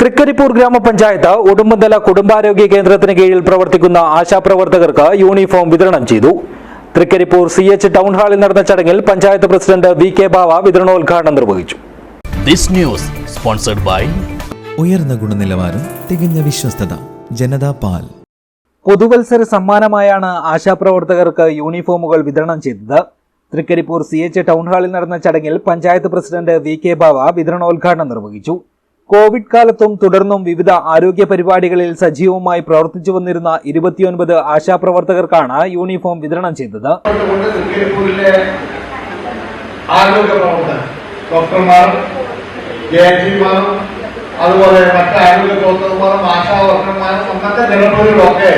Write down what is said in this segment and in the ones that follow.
തൃക്കരിപ്പൂർ ഗ്രാമപഞ്ചായത്ത് ഉടുമ്പന്തല കുടുംബാരോഗ്യ കേന്ദ്രത്തിന് കീഴിൽ പ്രവർത്തിക്കുന്ന ആശാപ്രവർത്തകർക്ക് യൂണിഫോം വിതരണം ചെയ്തു. തൃക്കരിപ്പൂർ CH ടൗൺ ഹാളിൽ നടന്ന ചടങ്ങിൽ പഞ്ചായത്ത് പ്രസിഡന്റ് VK ബാവ വിതരണോദ്ഘാടനം നിർവഹിച്ചു. ഉയർന്ന ഗുണനിലവാരം, തികഞ്ഞ വിശ്വസ്തത, ജനതാ പാൽ. പുതുവത്സര സമ്മാനമായാണ് ആശാപ്രവർത്തകർക്ക് യൂണിഫോമുകൾ വിതരണം ചെയ്തത്. തൃക്കരിപ്പൂർ CH ടൗൺ ഹാളിൽ നടന്ന ചടങ്ങിൽ പഞ്ചായത്ത് പ്രസിഡന്റ് VK ബാവ വിതരണോദ്ഘാടനം നിർവഹിച്ചു. കോവിഡ് കാലത്തും തുടർന്നും വിവിധ ആരോഗ്യ പരിപാടികളിൽ സജീവമായി പ്രവർത്തിച്ചു വന്നിരുന്ന 29 ആശാപ്രവർത്തകർക്കാണ് യൂണിഫോം വിതരണം ചെയ്തത്. അതുപോലെ മറ്റ് ആരോഗ്യ പ്രവർത്തകന്മാരും ആശാവർക്കന്മാരും അങ്ങനത്തെ ജനപ്രതിനിധികളൊക്കെ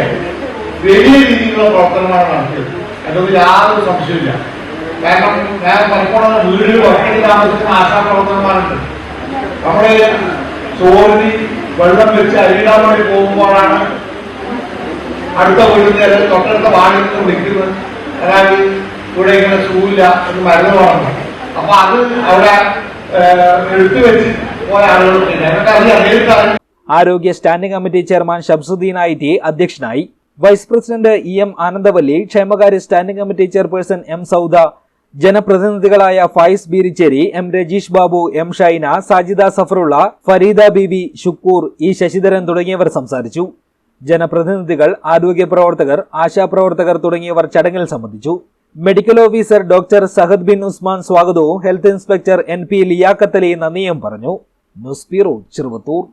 വലിയ രീതിയിലുള്ള പ്രവർത്തനമാണ് നടത്തിയത്. അതൊന്നും യാതൊരു സംശയമില്ല. കാരണം ഞാൻ പലപ്പോഴും വീടുകളിൽ ഒറ്റയ്ക്ക് താമസിക്കുന്ന ആശാപ്രവർത്തകന്മാരുണ്ട്. നമ്മുടെ ചോറിന് വെള്ളം വെച്ച് അരിയിടാൻ വേണ്ടി പോകുമ്പോഴാണ് അടുത്ത വീടിന്റെ തൊട്ടടുത്ത വാർഡിൽ നിന്ന് വിളിക്കുന്നത്, അതായത് ഇവിടെ ഇങ്ങനെ സൂല്ല എന്ന് മരുന്ന് വേണം. അപ്പൊ അത് അവിടെ എടുത്തു വെച്ച് പോയ ആളുകളൊക്കെ ആരോഗ്യ standing committee chairman Shamsuddin IT അധ്യക്ഷനായി. വൈസ് പ്രസിഡന്റ് EM ആനന്ദവല്ലി, ക്ഷേമകാര്യ standing committee chairperson M Sauda, ജനപ്രതിനിധികളായ Faiz Beericheri, M Rajeesh Babu, M Shaina, Sajida Safarulla, Fareeda Beebi, Shukkur, E Sasidharan തുടങ്ങിയവർ സംസാരിച്ചു. ജനപ്രതിനിധികൾ, ആരോഗ്യ പ്രവർത്തകർ, ആശാപ്രവർത്തകർ തുടങ്ങിയവർ ചടങ്ങിൽ സംബന്ധിച്ചു. Medical officer doctor Sahad bin Usman സ്വാഗതവും health inspector NP Liyaqat Ali നന്ദിയും പറഞ്ഞു. News bureau, Cheruvathur.